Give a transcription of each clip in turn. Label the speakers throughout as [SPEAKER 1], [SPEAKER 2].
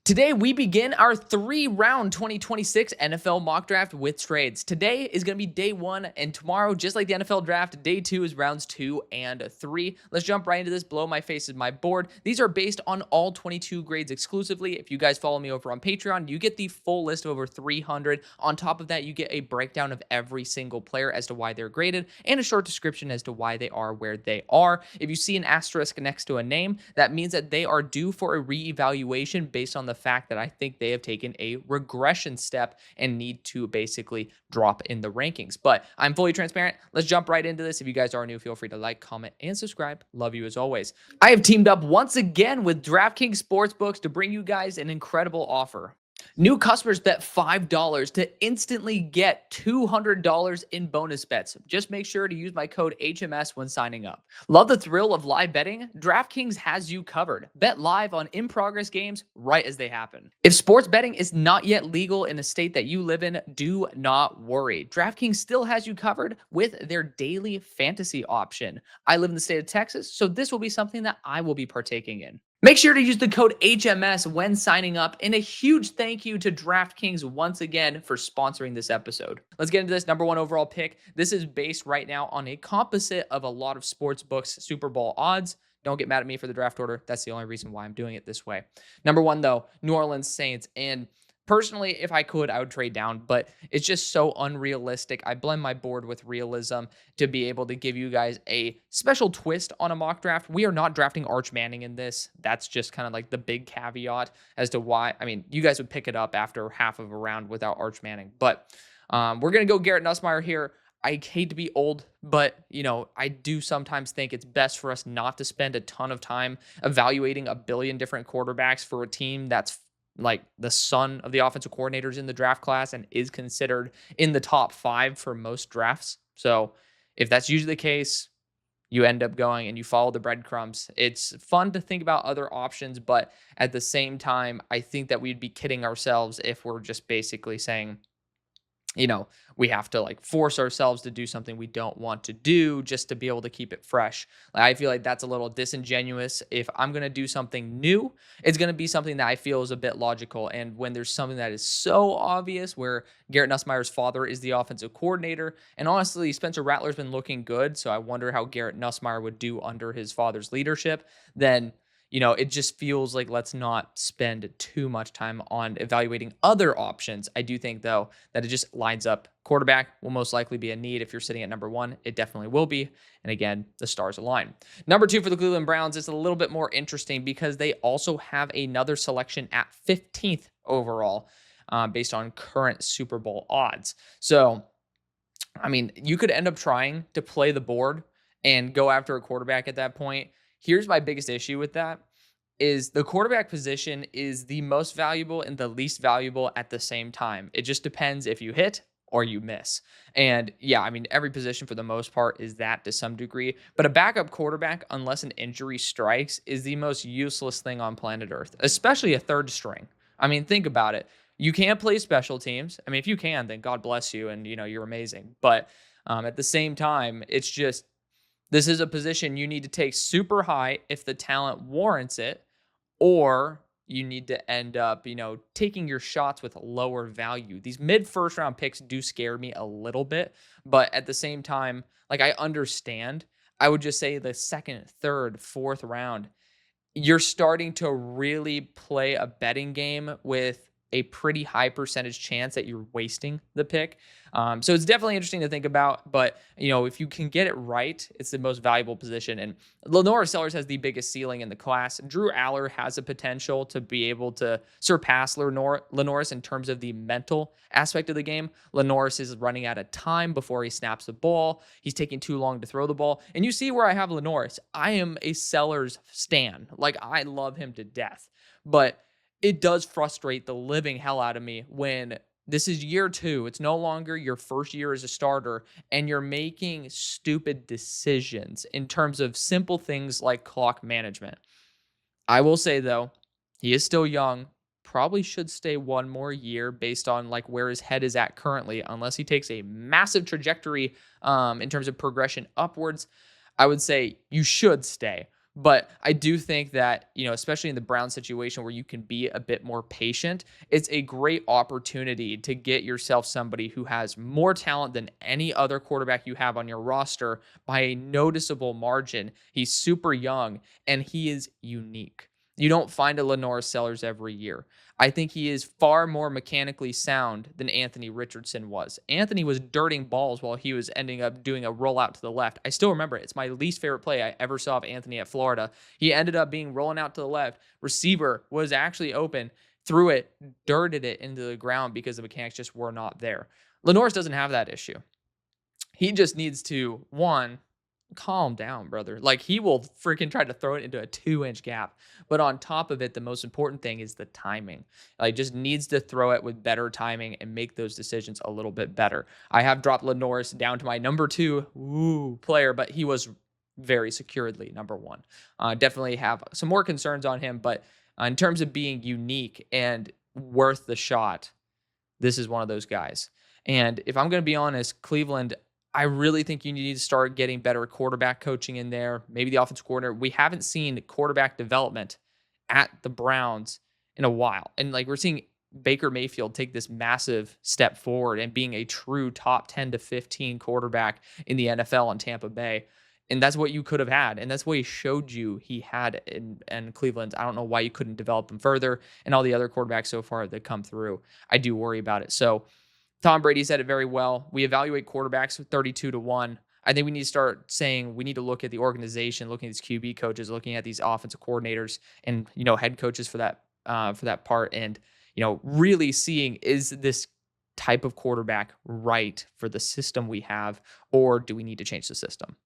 [SPEAKER 1] Today, we begin our 3-round 2026 NFL mock draft with trades. Today is going to be day 1, and tomorrow, just like the NFL draft, day 2 is rounds 2 and 3. Let's jump right into this. Below my face is my board. These are based on all 22 grades exclusively. If you guys follow me over on Patreon, you get the full list of over 300. On top of that, you get a breakdown of every single player as to why they're graded and a short description as to why they are where they are. If you see an asterisk next to a name, that means that they are due for a reevaluation based on the fact that I think they have taken a regression step and need to basically drop in the rankings. But I'm fully transparent. Let's jump right into this. If you guys are new, feel free to like, comment, and subscribe. Love you as always. I have teamed up once again with DraftKings Sportsbooks to bring you guys an incredible offer. New customers bet $5 to instantly get $200 in bonus bets. Just make sure to use my code HMS when signing up. Love the thrill of live betting? DraftKings has you covered. Bet live on in-progress games right as they happen. If sports betting is not yet legal in a state that you live in, do not worry. DraftKings still has you covered with their daily fantasy option. I live in the state of Texas, so this will be something that I will be partaking in. Make sure to use the code HMS when signing up, and a huge thank you to DraftKings once again for sponsoring this episode. Let's get into this number 1 overall pick. This is based right now on a composite of a lot of sports books Super Bowl odds. Don't get mad at me for the draft order. That's the only reason why I'm doing it this way. Number 1, though, New Orleans Saints. And personally, if I could, I would trade down, but it's just so unrealistic. I blend my board with realism to be able to give you guys a special twist on a mock draft. We are not drafting Arch Manning in this. That's just kind of like the big caveat as to why. I mean, you guys would pick it up after half of a round without Arch Manning, but we're going to go Garrett Nussmeier here. I hate to be old, but, I do sometimes think it's best for us not to spend a ton of time evaluating a billion different quarterbacks for a team that's like the son of the offensive coordinators in the draft class and is considered in the top 5 for most drafts. So if that's usually the case, you end up going and you follow the breadcrumbs. It's fun to think about other options, but at the same time, I think that we'd be kidding ourselves if we're just basically saying, we have to like force ourselves to do something we don't want to do just to be able to keep it fresh. I feel like that's a little disingenuous. If I'm going to do something new, it's going to be something that I feel is a bit logical. And when there's something that is so obvious, where Garrett Nussmeier's father is the offensive coordinator, and honestly, Spencer Rattler's been looking good, so I wonder how Garrett Nussmeier would do under his father's leadership, then it just feels like let's not spend too much time on evaluating other options. I do think, though, that it just lines up. Quarterback will most likely be a need if you're sitting at number 1. It definitely will be. And again, the stars align. Number 2 for the Cleveland Browns is a little bit more interesting because they also have another selection at 15th overall based on current Super Bowl odds. So, I mean, you could end up trying to play the board and go after a quarterback at that point. Here's my biggest issue with that is the quarterback position is the most valuable and the least valuable at the same time. It just depends if you hit or you miss. And yeah, I mean, every position for the most part is that to some degree, but a backup quarterback, unless an injury strikes, is the most useless thing on planet Earth, especially a third string. I mean, think about it. You can't play special teams. I mean, if you can, then God bless you and, you're amazing. But at the same time, it's just, this is a position you need to take super high if the talent warrants it, or you need to end up, taking your shots with lower value. These mid-first round picks do scare me a little bit, but at the same time, like I understand, I would just say the 2nd, 3rd, 4th round, you're starting to really play a betting game with a pretty high percentage chance that you're wasting the pick. So it's definitely interesting to think about, but if you can get it right, it's the most valuable position. And Lenore Sellers has the biggest ceiling in the class. Drew Aller has a potential to be able to surpass Lenoris in terms of the mental aspect of the game. Lenoris is running out of time before he snaps the ball. He's taking too long to throw the ball. And you see where I have Lenoris. I am a Sellers stan. Like, I love him to death. But it does frustrate the living hell out of me when this is year 2. It's no longer your first year as a starter, and you're making stupid decisions in terms of simple things like clock management. I will say, though, he is still young. Probably should stay one more year based on like where his head is at currently, unless he takes a massive trajectory in terms of progression upwards. I would say you should stay. But I do think that, especially in the Brown situation where you can be a bit more patient, it's a great opportunity to get yourself somebody who has more talent than any other quarterback you have on your roster by a noticeable margin. He's super young and he is unique. You don't find a Lenore Sellers every year. I think he is far more mechanically sound than Anthony Richardson was. Anthony was dirting balls while he was ending up doing a rollout to the left. I still remember it. It's my least favorite play I ever saw of Anthony at Florida. He ended up being rolling out to the left. Receiver was actually open, threw it, dirted it into the ground because the mechanics just were not there. Lenore's doesn't have that issue. He just needs to, one, calm down, brother. Like, he will freaking try to throw it into a 2-inch gap. But on top of it, the most important thing is the timing. Like, just needs to throw it with better timing and make those decisions a little bit better. I have dropped Lenoris down to my number 2 player, but he was very securely number 1. Definitely have some more concerns on him, but in terms of being unique and worth the shot, this is one of those guys. And if I'm going to be honest, Cleveland, I really think you need to start getting better quarterback coaching in there. Maybe the offensive coordinator. We haven't seen quarterback development at the Browns in a while. And like, we're seeing Baker Mayfield take this massive step forward and being a true top 10 to 15 quarterback in the NFL in Tampa Bay. And that's what you could have had. And that's what he showed you he had in Cleveland. I don't know why you couldn't develop him further. And all the other quarterbacks so far that come through, I do worry about it. So Tom Brady said it very well. We evaluate quarterbacks with 32 to 1. I think we need to start saying we need to look at the organization, looking at these QB coaches, looking at these offensive coordinators and, head coaches for that part. And, really seeing, is this type of quarterback right for the system we have, or do we need to change the system?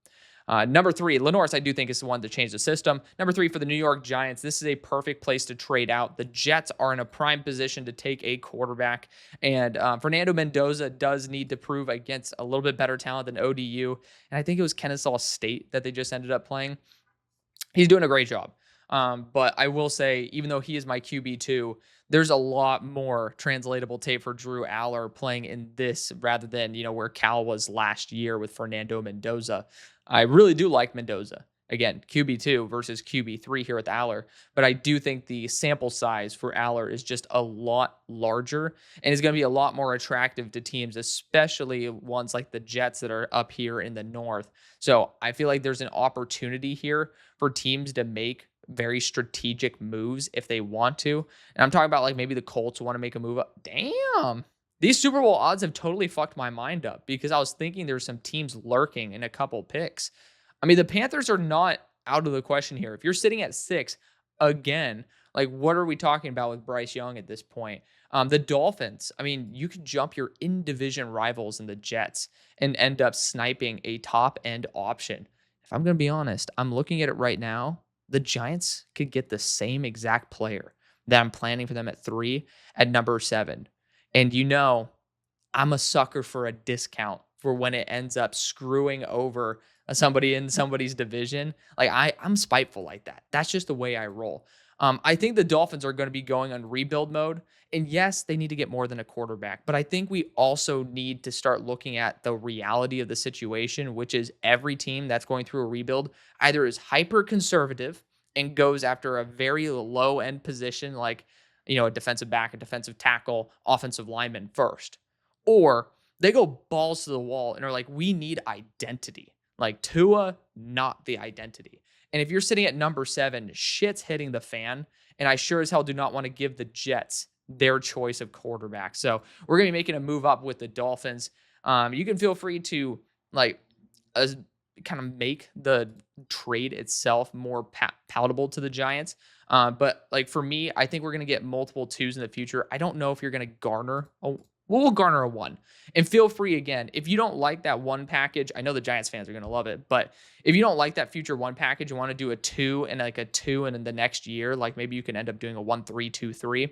[SPEAKER 1] Number 3, Lenoris, I do think is the one to change the system. Number 3 for the New York Giants, this is a perfect place to trade out. The Jets are in a prime position to take a quarterback, and Fernando Mendoza does need to prove against a little bit better talent than ODU, and I think it was Kennesaw State that they just ended up playing. He's doing a great job. But I will say, even though he is my QB2, there's a lot more translatable tape for Drew Aller playing in this rather than, where Cal was last year with Fernando Mendoza. I really do like Mendoza. Again, QB2 versus QB3 here with Aller. But I do think the sample size for Aller is just a lot larger and is going to be a lot more attractive to teams, especially ones like the Jets that are up here in the north. So I feel like there's an opportunity here for teams to make very strategic moves if they want to. And I'm talking about like maybe the Colts want to make a move up. Damn. These Super Bowl odds have totally fucked my mind up because I was thinking there's some teams lurking in a couple picks. I mean, the Panthers are not out of the question here. If you're sitting at 6, again, like, what are we talking about with Bryce Young at this point? The Dolphins, I mean, you could jump your in-division rivals in the Jets and end up sniping a top-end option. If I'm going to be honest, I'm looking at it right now. The Giants could get the same exact player that I'm planning for them at 3 at number 7. And I'm a sucker for a discount for when it ends up screwing over somebody in somebody's division. Like, I'm spiteful like that. That's just the way I roll. I think the Dolphins are going to be going on rebuild mode. And yes, they need to get more than a quarterback. But I think we also need to start looking at the reality of the situation, which is every team that's going through a rebuild either is hyper conservative and goes after a very low end position, like, a defensive back, a defensive tackle, offensive lineman first. Or they go balls to the wall and are like, we need identity. Like, Tua, not the identity. And if you're sitting at number 7, shit's hitting the fan. And I sure as hell do not want to give the Jets their choice of quarterback. So we're going to be making a move up with the Dolphins. You can feel free to kind of make the trade itself more palatable to the Giants. But like, for me, I think we're going to get multiple 2s in the future. I don't know if you're going to garner we'll garner a 1. And feel free, again, if you don't like that 1 package, I know the Giants fans are going to love it, but if you don't like that future 1 package, you want to do a 2 and like a 2 and in the next year, like maybe you can end up doing a 1-3-2-3.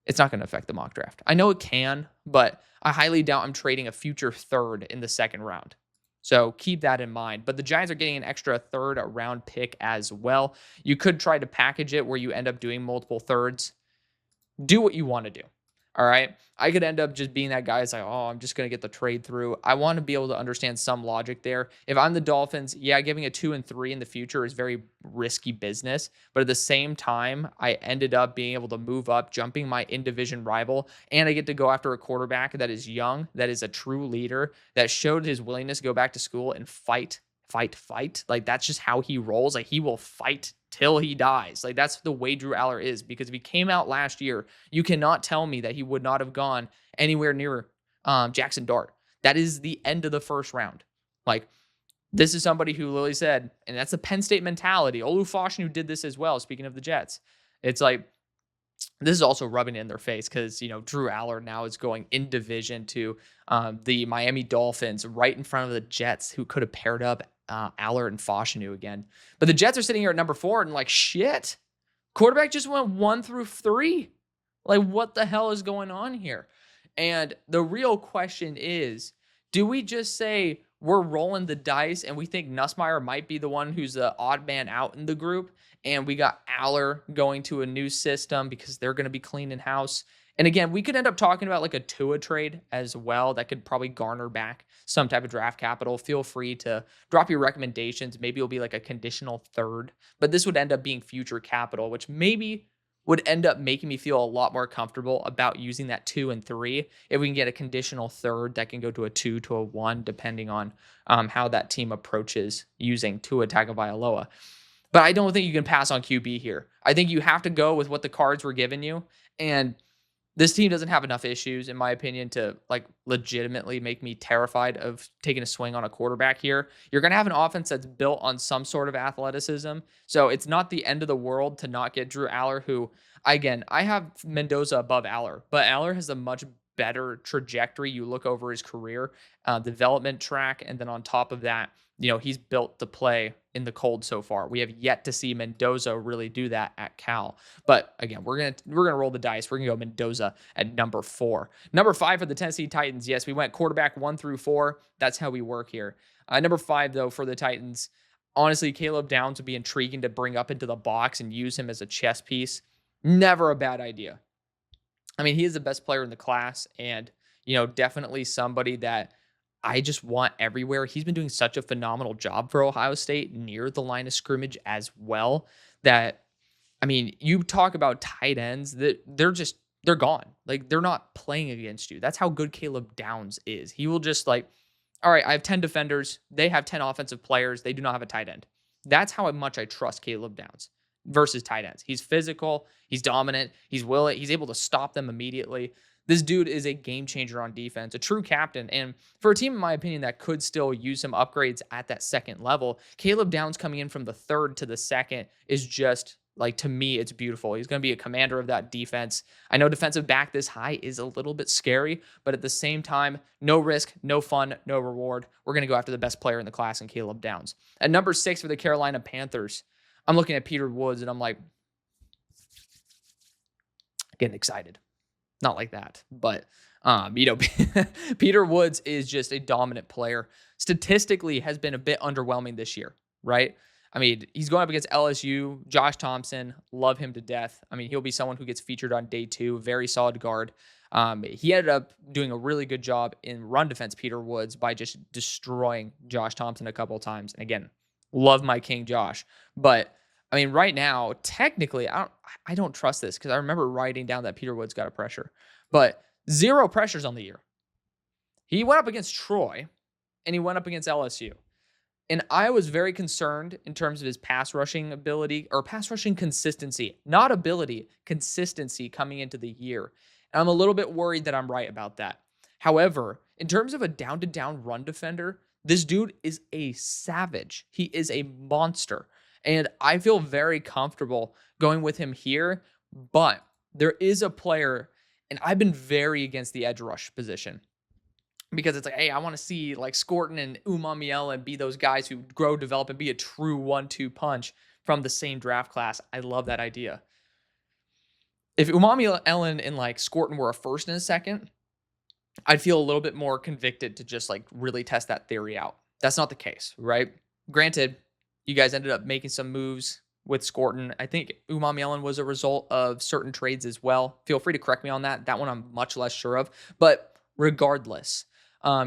[SPEAKER 1] It's not going to affect the mock draft. I know it can, but I highly doubt I'm trading a future 3rd in the 2nd round. So keep that in mind. But the Giants are getting an extra 3rd round pick as well. You could try to package it where you end up doing multiple 3rds. Do what you want to do. All right. I could end up just being that guy that's like, oh, I'm just going to get the trade through. I want to be able to understand some logic there. If I'm the Dolphins, yeah, giving a 2 and 3 in the future is very risky business. But at the same time, I ended up being able to move up, jumping my in division rival. And I get to go after a quarterback that is young, that is a true leader, that showed his willingness to go back to school and fight. Like, that's just how he rolls. Like, he will fight till he dies. Like, that's the way Drew Aller is, because if he came out last year, you cannot tell me that he would not have gone anywhere near Jackson Dart. That is the end of the first round. Like, this is somebody who literally said, and that's a Penn State mentality. Olu Fashanu did this as well, speaking of the Jets. It's like, this is also rubbing it in their face because, Drew Aller now is going in division to the Miami Dolphins right in front of the Jets, who could have paired up Aller and Fashanu again. But the Jets are sitting here at number 4 and like, shit, quarterback just went 1 through 3. Like, what the hell is going on here? And the real question is, do we just say we're rolling the dice and we think Nussmeier might be the one who's the odd man out in the group, and we got Aller going to a new system because they're going to be cleaning house? And again, we could end up talking about like a Tua trade as well that could probably garner back some type of draft capital. Feel free to drop your recommendations. Maybe it'll be like a conditional third, but this would end up being future capital, which maybe would end up making me feel a lot more comfortable about using that 2 and 3 if we can get a conditional third that can go to a 2 to a 1, depending on how that team approaches using Tua Tagovailoa. But I don't think you can pass on QB here. I think you have to go with what the cards were giving you, and this team doesn't have enough issues, in my opinion, to like legitimately make me terrified of taking a swing on a quarterback here. You're going to have an offense that's built on some sort of athleticism. So it's not the end of the world to not get Drew Aller, who, again, I have Mendoza above Aller, but Aller has a much better trajectory. You look over his career, development track, and then on top of that, he's built to play in the cold so far. We have yet to see Mendoza really do that at Cal. But again, we're gonna roll the dice. We're gonna go Mendoza at number 4. Number 5 for the Tennessee Titans. Yes, we went quarterback 1 through 4. That's how we work here. Number 5 though for the Titans. Honestly, Caleb Downs would be intriguing to bring up into the box and use him as a chess piece. Never a bad idea. I mean, he is the best player in the class, and definitely somebody that I just want everywhere. He's been doing such a phenomenal job for Ohio State near the line of scrimmage as well, that, I mean, you talk about tight ends that they're gone. Like, they're not playing against you. That's how good Caleb Downs is. He will just like, all right, I have 10 defenders. They have 10 offensive players. They do not have a tight end. That's how much I trust Caleb Downs versus tight ends. He's physical. He's dominant. He's able to stop them immediately. This dude is a game changer on defense, a true captain. And for a team, in my opinion, that could still use some upgrades at that second level, Caleb Downs coming in from the 3rd to the 2nd is just, like, to me, it's beautiful. He's going to be a commander of that defense. I know defensive back this high is a little bit scary, but at the same time, no risk, no fun, no reward. We're going to go after the best player in the class in Caleb Downs. At number 6 for the Carolina Panthers, I'm looking at Peter Woods, and I'm like, getting excited. Not like that, but Peter Woods is just a dominant player. Statistically has been a bit underwhelming this year, right? I mean, he's going up against LSU, Josh Thompson, love him to death. I mean, he'll be someone who gets featured on day 2, very solid guard. He ended up doing a really good job in run defense, Peter Woods, by just destroying Josh Thompson a couple of times. And again, love my King Josh, but I mean, right now, technically, I don't trust this, because I remember writing down that Peter Woods got a pressure, but 0 pressures on the year. He went up against Troy, and he went up against LSU. And I was very concerned in terms of his pass rushing ability, or pass rushing consistency, not ability, consistency coming into the year. And I'm a little bit worried that I'm right about that. However, in terms of a down-to-down run defender, this dude is a savage. He is a monster. And I feel very comfortable going with him here, but there is a player, and I've been very against the edge rush position, because it's like, hey, I want to see like Scorton and Umamiela be those guys who grow, develop, and be a true 1-2 punch from the same draft class. I love that idea. If Umamiela and like Scorton were a 1st and a 2nd, I'd feel a little bit more convicted to just like really test that theory out. That's not the case, right? Granted, you guys ended up making some moves with Scorton. I think Umamielon was a result of certain trades as well. Feel free to correct me on that. That one I'm much less sure of. But regardless,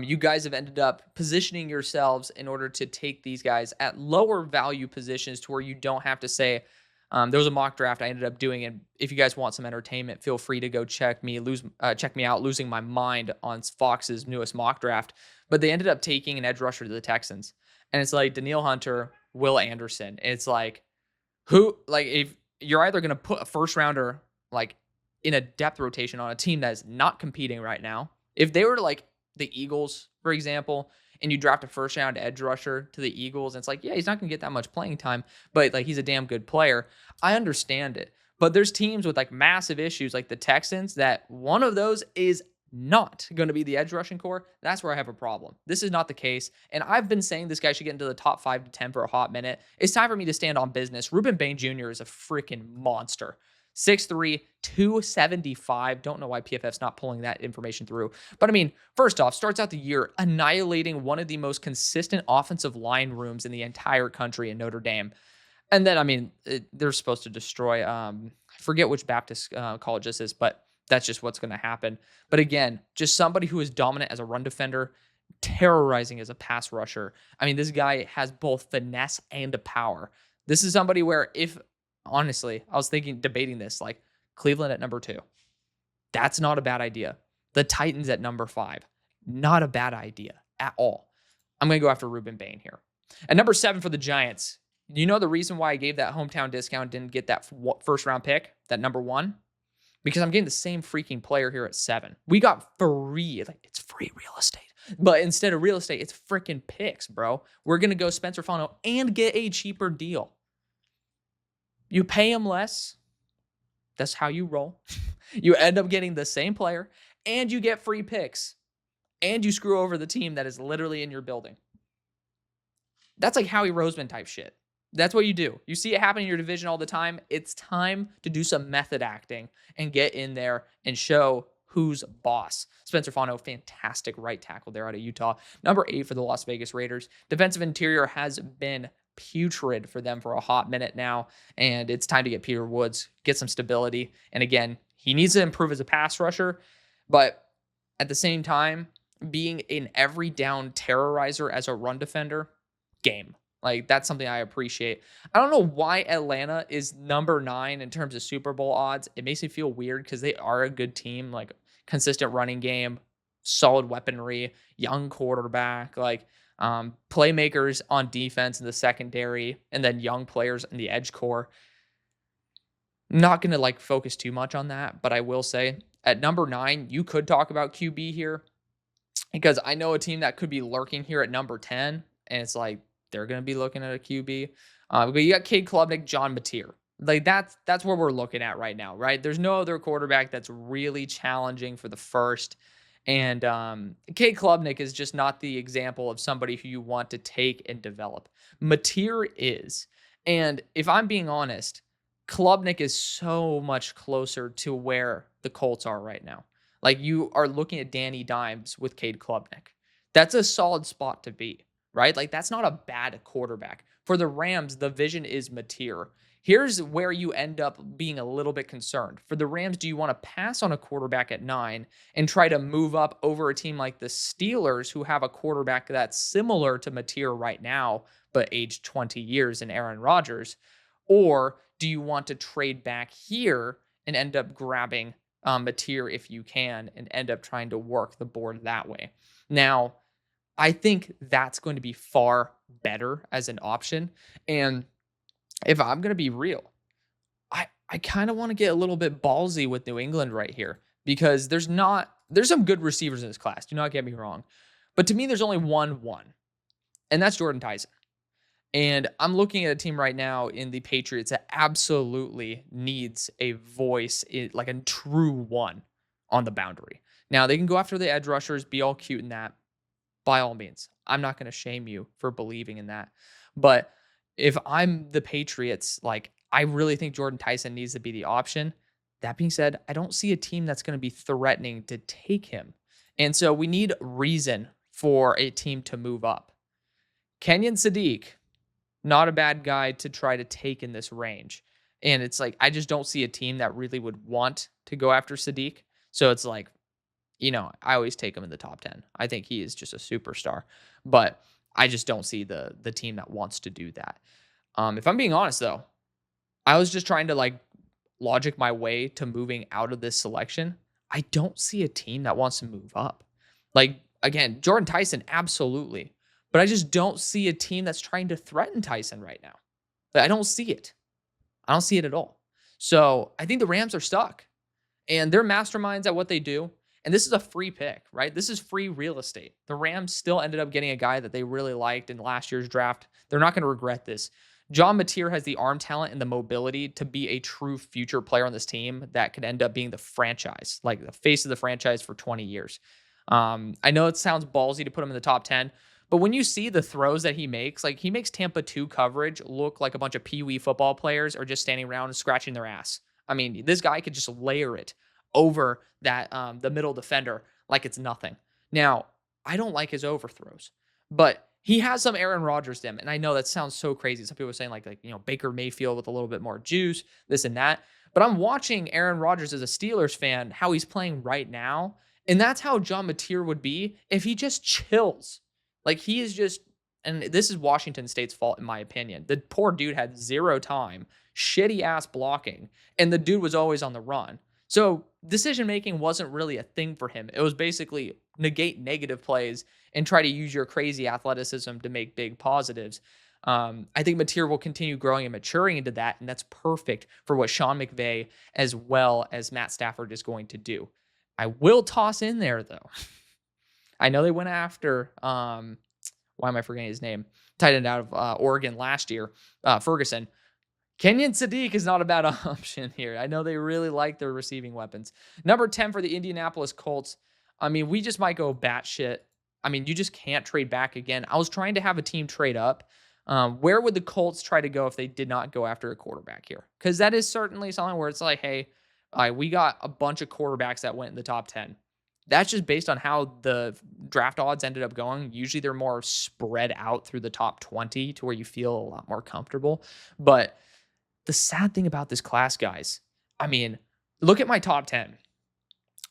[SPEAKER 1] you guys have ended up positioning yourselves in order to take these guys at lower value positions to where you don't have to say, there was a mock draft I ended up doing, and if you guys want some entertainment, feel free to go check me out, losing my mind on Fox's newest mock draft. But they ended up taking an edge rusher to the Texans, and it's like Danielle Hunter, Will Anderson. It's like, if you're either going to put a first rounder like in a depth rotation on a team that is not competing right now. If they were like the Eagles, for example, and you draft a first round edge rusher to the Eagles, and it's like, yeah, he's not going to get that much playing time, but like he's a damn good player. I understand it. But there's teams with like massive issues like the Texans that one of those is not going to be the edge rushing core. That's where I have a problem. This is not the case. And I've been saying this guy should get into the top 5 to 10 for a hot minute. It's time for me to stand on business. Ruben Bain Jr. is a freaking monster. 6'3", 275. Don't know why PFF's not pulling that information through. But I mean, first off, starts out the year annihilating one of the most consistent offensive line rooms in the entire country in Notre Dame. And then, I mean, they're supposed to destroy, I forget which Baptist college this is, but that's just what's going to happen. But again, just somebody who is dominant as a run defender, terrorizing as a pass rusher. I mean, this guy has both finesse and a power. This is somebody where honestly, I was debating this, like Cleveland at number 2. That's not a bad idea. The Titans at number 5. Not a bad idea at all. I'm going to go after Ruben Bain here. At number 7 for the Giants, you know the reason why I gave that hometown discount, didn't get that first round pick, that number 1? Because I'm getting the same freaking player here at 7. We got free, it's free real estate. But instead of real estate, it's freaking picks, bro. We're going to go Spencer Fano and get a cheaper deal. You pay him less. That's how you roll. You end up getting the same player, and you get free picks, and you screw over the team that is literally in your building. That's like Howie Roseman type shit. That's what you do. You see it happen in your division all the time. It's time to do some method acting and get in there and show who's boss. Spencer Fano, fantastic right tackle there out of Utah. Number 8 for the Las Vegas Raiders. Defensive interior has been putrid for them for a hot minute now, and it's time to get Peter Woods, get some stability. And again, he needs to improve as a pass rusher, but at the same time, being an every down terrorizer as a run defender, game. Like, that's something I appreciate. I don't know why Atlanta is number 9 in terms of Super Bowl odds. It makes me feel weird because they are a good team, like consistent running game, solid weaponry, young quarterback, like playmakers on defense in the secondary, and then young players in the edge core. Not going to like focus too much on that, but I will say at number 9, you could talk about QB here because I know a team that could be lurking here at number 10, and it's like, they're going to be looking at a QB. But you got Cade Klubnik, John Mateer. Like that's where we're looking at right now, right? There's no other quarterback that's really challenging for the first. And Cade Klubnik is just not the example of somebody who you want to take and develop. Mateer is. And if I'm being honest, Klubnik is so much closer to where the Colts are right now. Like, you are looking at Danny Dimes with Cade Klubnik. That's a solid spot to be. Right? Like, that's not a bad quarterback. For the Rams, the vision is Mateer. Here's where you end up being a little bit concerned. For the Rams, do you want to pass on a quarterback at 9 and try to move up over a team like the Steelers, who have a quarterback that's similar to Mateer right now, but aged 20 years in Aaron Rodgers? Or do you want to trade back here and end up grabbing Mateer if you can and end up trying to work the board that way? Now, I think that's going to be far better as an option. And if I'm going to be real, I kind of want to get a little bit ballsy with New England right here, because there's some good receivers in this class. Do not get me wrong. But to me, there's only one, and that's Jordan Tyson. And I'm looking at a team right now in the Patriots that absolutely needs a voice, like a true one on the boundary. Now, they can go after the edge rushers, be all cute in that. By all means, I'm not going to shame you for believing in that. But if I'm the Patriots, like, I really think Jordan Tyson needs to be the option. That being said, I don't see a team that's going to be threatening to take him. And so we need reason for a team to move up. Kenyon Sadiq, Not a bad guy to try to take in this range. And it's like, I just don't see a team that really would want to go after Sadiq. So it's like, I always take him in the top 10. I think he is just a superstar, but I just don't see the team that wants to do that. If I'm being honest though, I was just trying to like logic my way to moving out of this selection. I don't see a team that wants to move up. Like again, Jordan Tyson, absolutely. But I just don't see a team that's trying to threaten Tyson right now. Like, I don't see it. I don't see it at all. So I think the Rams are stuck and they're masterminds at what they do. And this is a free pick, right? This is free real estate. The Rams still ended up getting a guy that they really liked in last year's draft. They're not going to regret this. John Mateer has the arm talent and the mobility to be a true future player on this team that could end up being the franchise, like the face of the franchise for 20 years. I know it sounds ballsy to put him in the top 10, but when you see the throws that he makes, like he makes Tampa 2 coverage look like a bunch of peewee football players are just standing around and scratching their ass. I mean, this guy could just layer it over that the middle defender like it's nothing. Now, I don't like his overthrows, but he has some Aaron Rodgers to him. And I know that sounds so crazy. Some people are saying like Baker Mayfield with a little bit more juice, this and that. But I'm watching Aaron Rodgers as a Steelers fan, how he's playing right now. And that's how John Mateer would be if he just chills. Like he is just, and this is Washington State's fault, in my opinion. The poor dude had zero time, shitty ass blocking, and the dude was always on the run. So decision making wasn't really a thing for him. It was basically negate negative plays and try to use your crazy athleticism to make big positives. I think Mateer will continue growing and maturing into that, and that's perfect for what Sean McVay as well as Matt Stafford is going to do. I will toss in there, though. I know they went after, why am I forgetting his name? Tight end out of Oregon last year, Ferguson. Kenyon Sadiq is not a bad option here. I know they really like their receiving weapons. Number 10 for the Indianapolis Colts. I mean, we just might go batshit. I mean, you just can't trade back again. I was trying to have a team trade up. Where would the Colts try to go if they did not go after a quarterback here? Because that is certainly something where it's like, hey, we got a bunch of quarterbacks that went in the top 10. That's just based on how the draft odds ended up going. Usually they're more spread out through the top 20 to where you feel a lot more comfortable. But the sad thing about this class, guys, I mean, look at my top 10.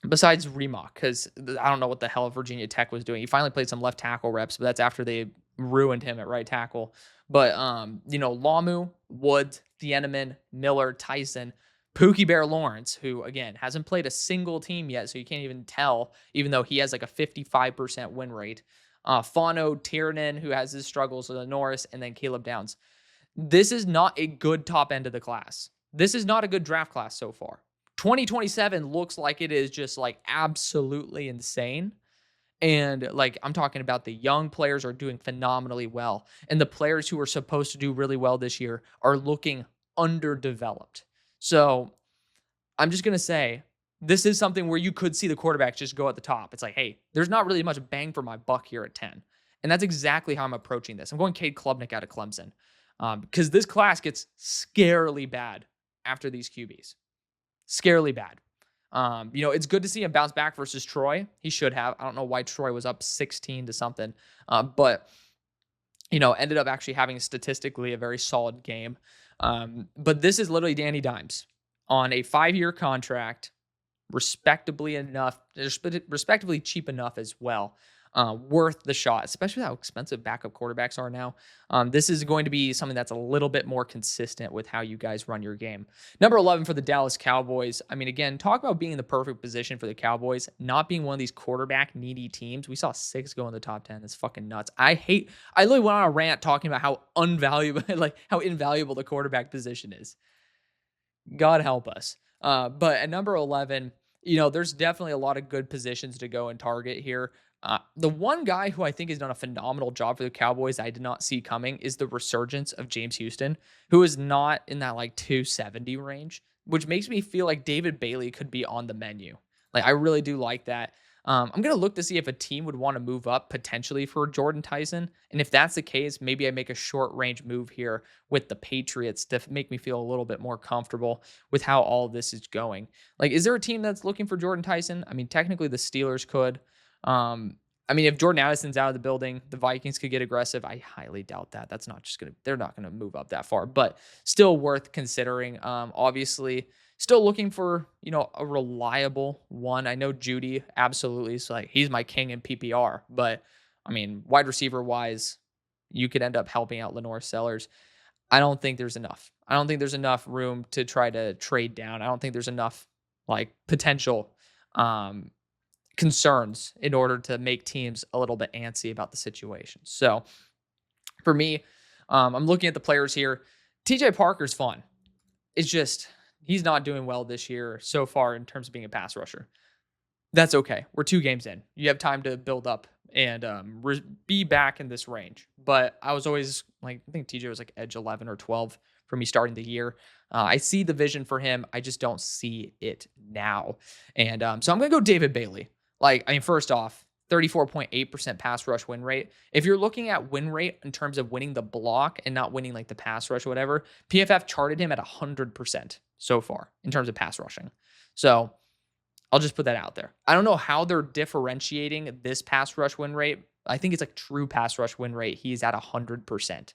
[SPEAKER 1] Besides Remock, because I don't know what the hell Virginia Tech was doing. He finally played some left tackle reps, but that's after they ruined him at right tackle. But, Lamu, Woods, Thieneman, Miller, Tyson, Pookie Bear Lawrence, who, again, hasn't played a single team yet, so you can't even tell, even though he has like a 55% win rate. Fano, Tiernan, who has his struggles with Norris, and then Caleb Downs. This is not a good top end of the class. This is not a good draft class so far. 2027 looks like it is just like absolutely insane. And like I'm talking about the young players are doing phenomenally well. And the players who are supposed to do really well this year are looking underdeveloped. So I'm just going to say this is something where you could see the quarterbacks just go at the top. It's like, hey, there's not really much bang for my buck here at 10. And that's exactly how I'm approaching this. I'm going Cade Klubnik out of Clemson. Because this class gets scarily bad after these QBs. Scarily bad. It's good to see him bounce back versus Troy. He should have. I don't know why Troy was up 16 to something. But ended up actually having statistically a very solid game. But this is literally Danny Dimes on a 5-year contract, respectably cheap enough as well. Worth the shot, especially how expensive backup quarterbacks are now. This is going to be something that's a little bit more consistent with how you guys run your game. Number 11 for the Dallas Cowboys. I mean, again, talk about being in the perfect position for the Cowboys, not being one of these quarterback needy teams. We saw 6 go in the top 10. That's fucking nuts. I literally went on a rant talking about how invaluable the quarterback position is. God help us. But at number 11, there's definitely a lot of good positions to go and target here. The one guy who I think has done a phenomenal job for the Cowboys I did not see coming is the resurgence of James Houston, who is not in that like 270 range, which makes me feel like David Bailey could be on the menu. Like I really do like that. I'm going to look to see if a team would want to move up potentially for Jordan Tyson. And if that's the case, maybe I make a short range move here with the Patriots to make me feel a little bit more comfortable with how all this is going. Like, is there a team that's looking for Jordan Tyson? I mean, technically the Steelers could. I mean, if Jordan Addison's out of the building, the Vikings could get aggressive. I highly doubt that. That's not just they're not gonna move up that far, but still worth considering. Obviously, still looking for, a reliable one. I know Judy absolutely is like he's my king in PPR, but I mean, wide receiver wise, you could end up helping out Lenore Sellers. I don't think there's enough. I don't think there's enough room to try to trade down. I don't think there's enough like potential um concerns in order to make teams a little bit antsy about the situation. So for me, I'm looking at the players here. TJ Parker's fun. It's just he's not doing well this year so far in terms of being a pass rusher. That's okay. We're 2 games in. You have time to build up and be back in this range. But I was always like, I think TJ was like edge 11 or 12 for me starting the year. I see the vision for him. I just don't see it now. And so I'm going to go David Bailey. Like, I mean, first off, 34.8% pass rush win rate. If you're looking at win rate in terms of winning the block and not winning like the pass rush or whatever, PFF charted him at 100% so far in terms of pass rushing. So I'll just put that out there. I don't know how they're differentiating this pass rush win rate. I think it's like true pass rush win rate. He's at 100%.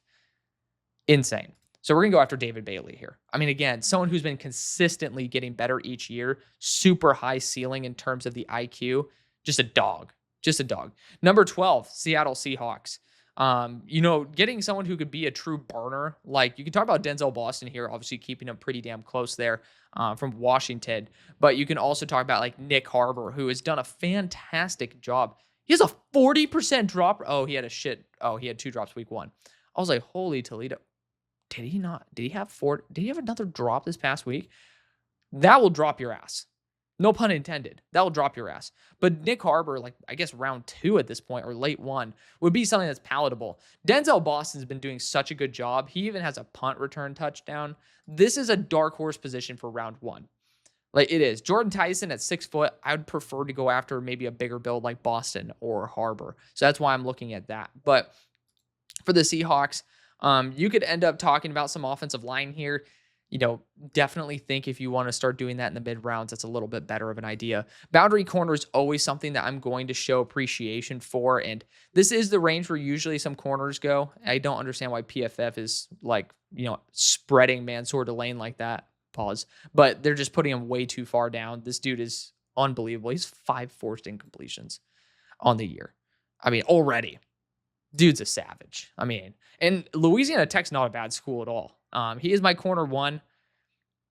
[SPEAKER 1] Insane. So we're going to go after David Bailey here. I mean, again, someone who's been consistently getting better each year, super high ceiling in terms of the IQ, just a dog. Just a dog. Number 12, Seattle Seahawks. Getting someone who could be a true burner, like you can talk about Denzel Boston here, obviously keeping him pretty damn close there from Washington. But you can also talk about like Nick Harbor, who has done a fantastic job. He has a 40% drop. He had 2 drops week 1. I was like, holy Toledo. Did he not? Did he have 4? Did he have another drop this past week? That will drop your ass. No pun intended. That will drop your ass. But Nick Harbor, like I guess round 2 at this point or late 1, would be something that's palatable. Denzel Boston's been doing such a good job. He even has a punt return touchdown. This is a dark horse position for round 1. Like it is. Jordan Tyson at 6 foot, I would prefer to go after maybe a bigger build like Boston or Harbor. So that's why I'm looking at that. But for the Seahawks, you could end up talking about some offensive line here. Definitely think if you want to start doing that in the mid rounds, that's a little bit better of an idea. Boundary corner is always something that I'm going to show appreciation for. And this is the range where usually some corners go. I don't understand why PFF is like, spreading Mansour Delane like that. Pause. But they're just putting him way too far down. This dude is unbelievable. He's 5 forced incompletions on the year. I mean, already. Dude's a savage. I mean, and Louisiana Tech's not a bad school at all. He is my corner 1.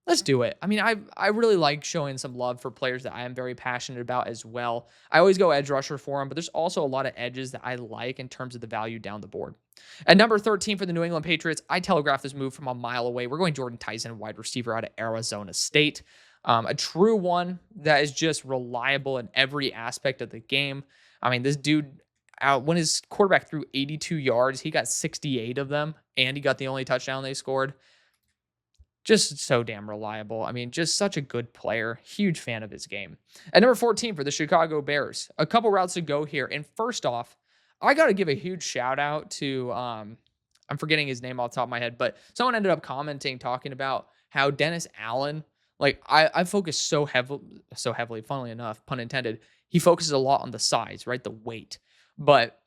[SPEAKER 1] Let's do it. I mean, I really like showing some love for players that I am very passionate about as well. I always go edge rusher for him, but there's also a lot of edges that I like in terms of the value down the board. At number 13 for the New England Patriots, I telegraphed this move from a mile away. We're going Jordan Tyson, wide receiver out of Arizona State. A true one that is just reliable in every aspect of the game. I mean, this dude, when his quarterback threw 82 yards, he got 68 of them, and he got the only touchdown they scored. Just so damn reliable. I mean, just such a good player. Huge fan of his game. At number 14 for the Chicago Bears, a couple routes to go here. And first off, I got to give a huge shout out to, I'm forgetting his name off the top of my head, but someone ended up commenting, talking about how Dennis Allen, like I focus so heavily, funnily enough, pun intended, he focuses a lot on the size, right? The weight. But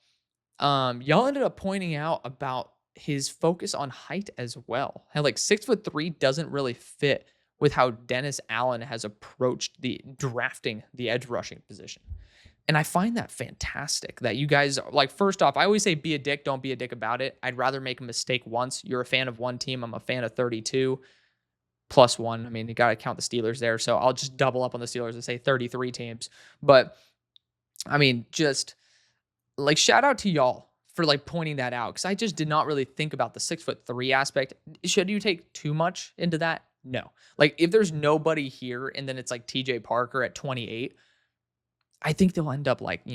[SPEAKER 1] y'all ended up pointing out about his focus on height as well. How like 6'3" doesn't really fit with how Dennis Allen has approached the drafting the edge rushing position. And I find that fantastic that you guys are like, first off, I always say be a dick, don't be a dick about it. I'd rather make a mistake once. You're a fan of one team. I'm a fan of 32 plus 1. I mean, you got to count the Steelers there. So I'll just double up on the Steelers and say 33 teams. But I mean, just like shout out to y'all for like pointing that out, because I just did not really think about the 6'3" aspect. Should you take too much into that? No. Like if there's nobody here and then it's like TJ Parker at 28, I think they'll end up like,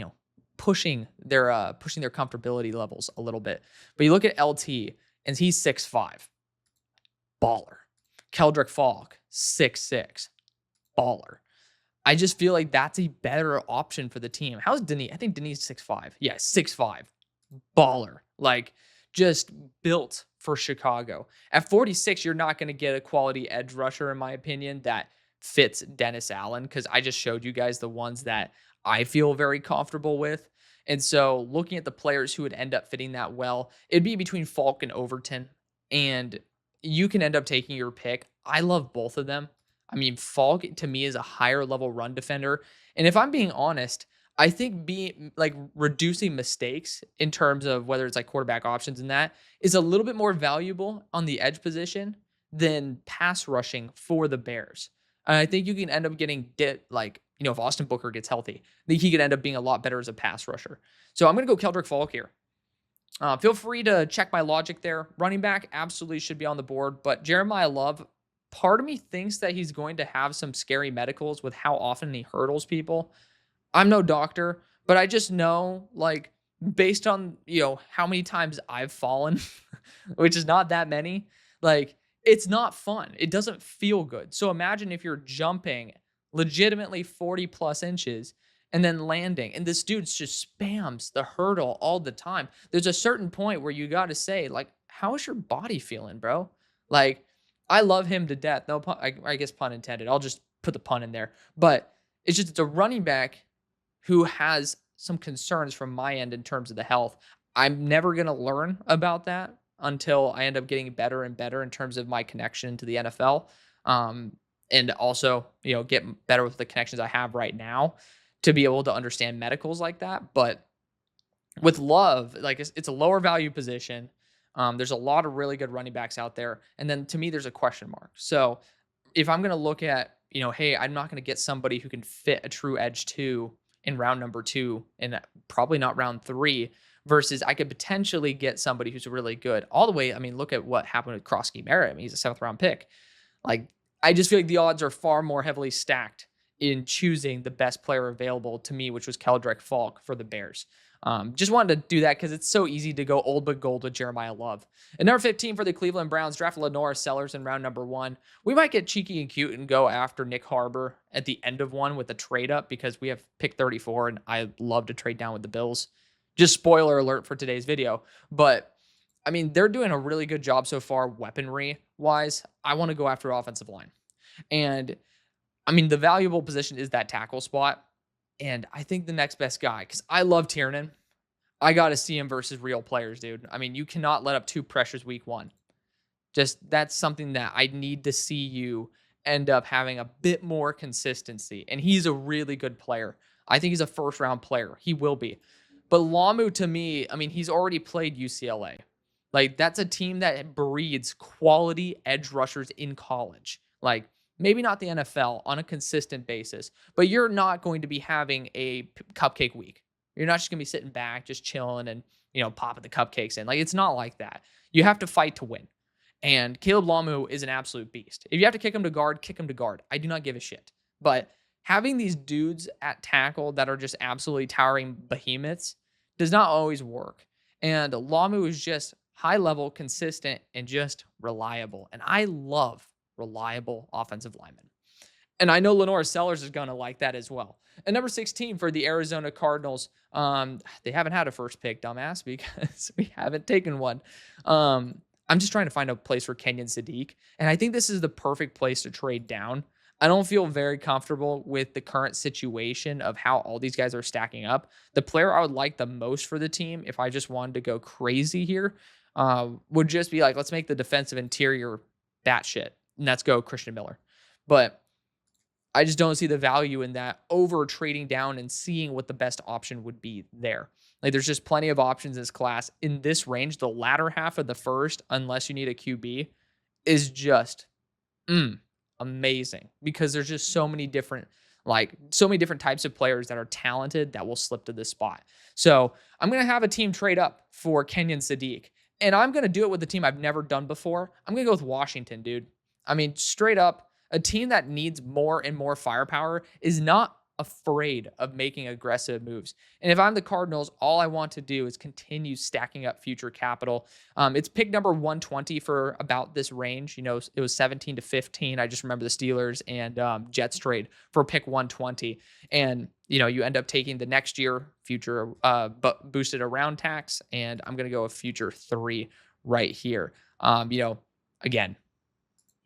[SPEAKER 1] pushing their comfortability levels a little bit. But you look at LT and he's 6'5", baller. Keldrick Falk, 6'6", baller. I just feel like that's a better option for the team. How's Denis? I think Denis 6'5". Yeah, 6'5". Baller. Like just built for Chicago. At 46, you're not going to get a quality edge rusher, in my opinion, that fits Dennis Allen, because I just showed you guys the ones that I feel very comfortable with. And so looking at the players who would end up fitting that well, it'd be between Falk and Overton. And you can end up taking your pick. I love both of them. I mean, Falk to me is a higher level run defender. And if I'm being honest, I think being like reducing mistakes in terms of whether it's like quarterback options and that is a little bit more valuable on the edge position than pass rushing for the Bears. And I think you can end up getting like, if Austin Booker gets healthy, I think he could end up being a lot better as a pass rusher. So I'm going to go Keldrick Falk here. Feel free to check my logic there. Running back absolutely should be on the board, but Jeremiah Love, part of me thinks that he's going to have some scary medicals with how often he hurdles people. I'm no doctor, but I just know, like, based on, how many times I've fallen, which is not that many, like, it's not fun. It doesn't feel good. So imagine if you're jumping legitimately 40 plus inches and then landing, and this dude just spams the hurdle all the time. There's a certain point where you got to say, like, how is your body feeling, bro? Like, I love him to death. No pun, I guess pun intended. I'll just put the pun in there. But it's a running back who has some concerns from my end in terms of the health. I'm never going to learn about that until I end up getting better and better in terms of my connection to the NFL. And also, get better with the connections I have right now to be able to understand medicals like that. But with Love, like it's a lower value position. There's a lot of really good running backs out there. And then to me, there's a question mark. So if I'm going to look at, hey, I'm not going to get somebody who can fit a true edge 2 in round number 2 and probably not round 3 versus I could potentially get somebody who's really good all the way. I mean, look at what happened with Krosky Merritt. I mean, he's a 7th round pick. Like, I just feel like the odds are far more heavily stacked in choosing the best player available to me, which was Keldrick Falk for the Bears. Just wanted to do that because it's so easy to go old but gold with Jeremiah Love. And number 15 for the Cleveland Browns, draft Lenore Sellers in round number 1. We might get cheeky and cute and go after Nick Harbor at the end of one with a trade up because we have pick 34 and I love to trade down with the Bills. Just spoiler alert for today's video. But I mean, they're doing a really good job so far weaponry wise. I want to go after offensive line. And I mean, the valuable position is that tackle spot. And I think the next best guy, because I love Tiernan. I got to see him versus real players, dude. I mean, you cannot let up 2 pressures week 1. Just that's something that I need to see you end up having a bit more consistency. And he's a really good player. I think he's a 1st round player. He will be. But Lamu, to me, I mean, he's already played UCLA. Like, that's a team that breeds quality edge rushers in college. Like, maybe not the NFL on a consistent basis, but you're not going to be having a cupcake week. You're not just going to be sitting back, just chilling and, popping the cupcakes in. Like, it's not like that. You have to fight to win. And Caleb Lamu is an absolute beast. If you have to kick him to guard, kick him to guard. I do not give a shit. But having these dudes at tackle that are just absolutely towering behemoths does not always work. And Lamu is just high level, consistent, and just reliable. And I love reliable offensive linemen. And I know Lenore Sellers is going to like that as well. And number 16 for the Arizona Cardinals, they haven't had a first pick, dumbass, because we haven't taken one. I'm just trying to find a place for Kenyon Sadiq. And I think this is the perfect place to trade down. I don't feel very comfortable with the current situation of how all these guys are stacking up. The player I would like the most for the team, if I just wanted to go crazy here, would just be like, let's make the defensive interior batshit. And let's go Christian Miller. But I just don't see the value in that over trading down and seeing what the best option would be there. Like, there's just plenty of options in this class. In this range, the latter half of the first, unless you need a QB, is just amazing because there's just so many different types of players that are talented that will slip to this spot. So I'm going to have a team trade up for Kenyon Sadiq, and I'm going to do it with the team I've never done before. I'm going to go with Washington, dude. I mean, straight up, a team that needs more and more firepower is not afraid of making aggressive moves. And if I'm the Cardinals, all I want to do is continue stacking up future capital. It's pick number 120 for about this range. It was 17 to 15. I just remember the Steelers and Jets trade for pick 120. And, you end up taking the next year future boosted around tax. And I'm going to go with future 3 right here. Again,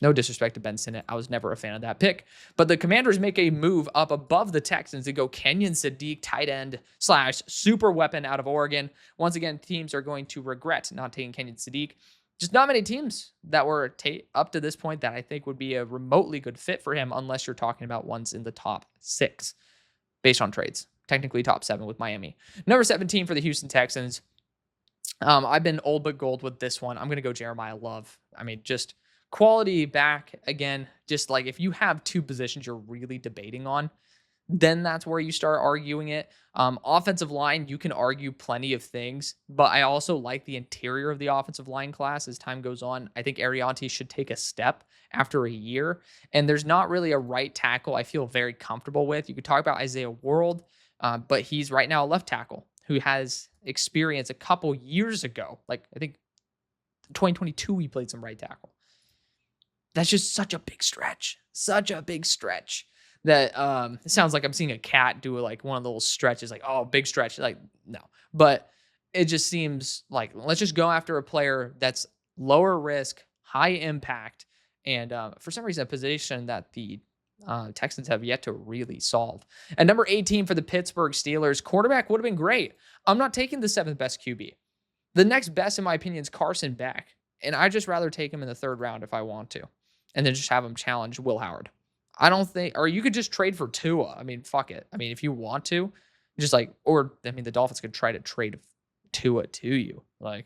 [SPEAKER 1] No disrespect to Ben Sinnott. I was never a fan of that pick. But the Commanders make a move up above the Texans to go Kenyon Sadiq, tight end / super weapon out of Oregon. Once again, teams are going to regret not taking Kenyon Sadiq. Just not many teams that were up to this point that I think would be a remotely good fit for him, unless you're talking about ones in the top 6 based on trades. Technically top 7 with Miami. Number 17 for the Houston Texans. I've been old but gold with this one. I'm going to go Jeremiah Love. I mean, just quality back again. Just like if you have 2 positions you're really debating on, then that's where you start arguing it. Offensive line, you can argue plenty of things, but I also like the interior of the offensive line class as time goes on. I think Arianti should take a step after a year, and there's not really a right tackle I feel very comfortable with. You could talk about Isaiah World, but he's right now a left tackle who has experience a couple years ago. Like I think 2022, he played some right tackle. That's just such a big stretch. Such a big stretch. That it sounds like I'm seeing a cat do like one of those stretches, like, oh, big stretch. Like, no. But it just seems like let's just go after a player that's lower risk, high impact, and for some reason, a position that the Texans have yet to really solve. And number 18 for the Pittsburgh Steelers, quarterback would have been great. I'm not taking the 7th best QB. The next best, in my opinion, is Carson Beck. And I'd just rather take him in the 3rd round if I want to. And then just have him challenge Will Howard. I don't think, or you could just trade for Tua. I mean, fuck it. I mean, if you want to, just like, or I mean, the Dolphins could try to trade Tua to you. Like,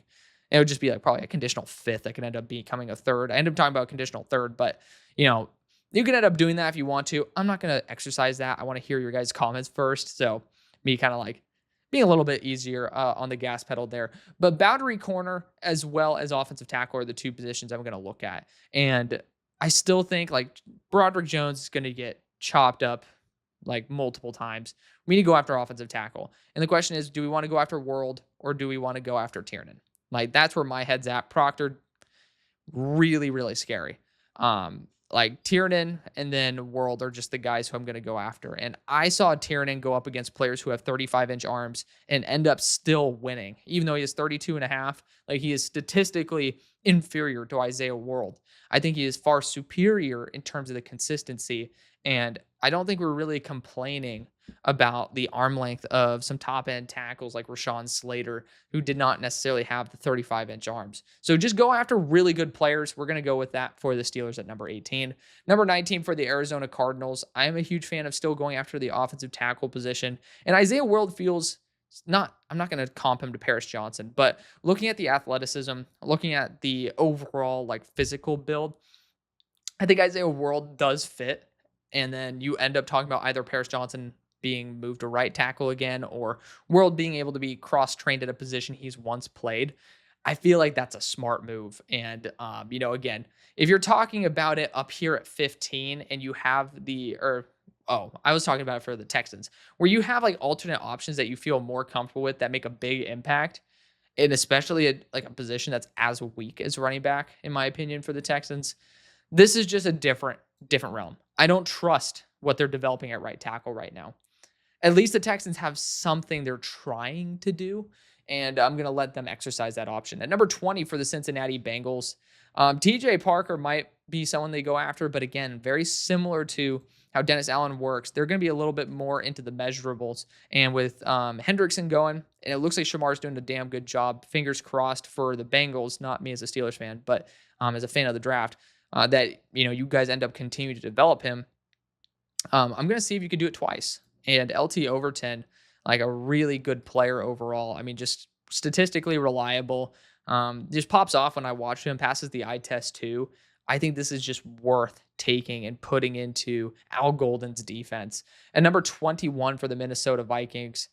[SPEAKER 1] it would just be like probably a conditional 5th that could end up becoming a 3rd. I end up talking about a conditional 3rd, but you know, you can end up doing that if you want to. I'm not going to exercise that. I want to hear your guys' comments first. So me kind of like being a little bit easier on the gas pedal there. But boundary corner as well as offensive tackle are the 2 positions I'm going to look at. And I still think like Broderick Jones is going to get chopped up like multiple times. We need to go after offensive tackle. And the question is, do we want to go after World or do we want to go after Tiernan? Like that's where my head's at. Proctor, really, really scary. Like Tiernan and then World are just the guys who I'm going to go after. And I saw Tiernan go up against players who have 35-inch arms and end up still winning, even though he is 32.5. Like he is statistically inferior to Isaiah World. I think he is far superior in terms of the consistency. And I don't think we're really complaining about the arm length of some top end tackles like Rashawn Slater, who did not necessarily have the 35-inch arms. So just go after really good players. We're going to go with that for the Steelers at number 18. Number 19 for the Arizona Cardinals. I am a huge fan of still going after the offensive tackle position. And Isaiah World feels I'm not going to comp him to Paris Johnson, but looking at the athleticism, looking at the overall like physical build, I think Isaiah World does fit. And then you end up talking about either Paris Johnson being moved to right tackle again or World being able to be cross-trained at a position he's once played. I feel like that's a smart move. And, you know, again, if you're talking about it up here at 15 and you have I was talking about it for the Texans, where you have like alternate options that you feel more comfortable with that make a big impact. And especially a position that's as weak as running back, in my opinion, for the Texans. This is just a different realm. I don't trust what they're developing at right tackle right now. At least the Texans have something they're trying to do, and I'm going to let them exercise that option. At number 20 for the Cincinnati Bengals, TJ Parker might be someone they go after, but again, very similar to how Dennis Allen works. They're going to be a little bit more into the measurables. And with Hendrickson going, and it looks like Shamar's doing a damn good job. Fingers crossed for the Bengals, not me as a Steelers fan, but as a fan of the draft, that you guys end up continuing to develop him. I'm going to see if you can do it twice. And LT Overton, like a really good player overall. I mean, just statistically reliable. Just pops off when I watch him, passes the eye test too. I think this is just worth taking and putting into Al Golden's defense. And number 21 for the Minnesota Vikings.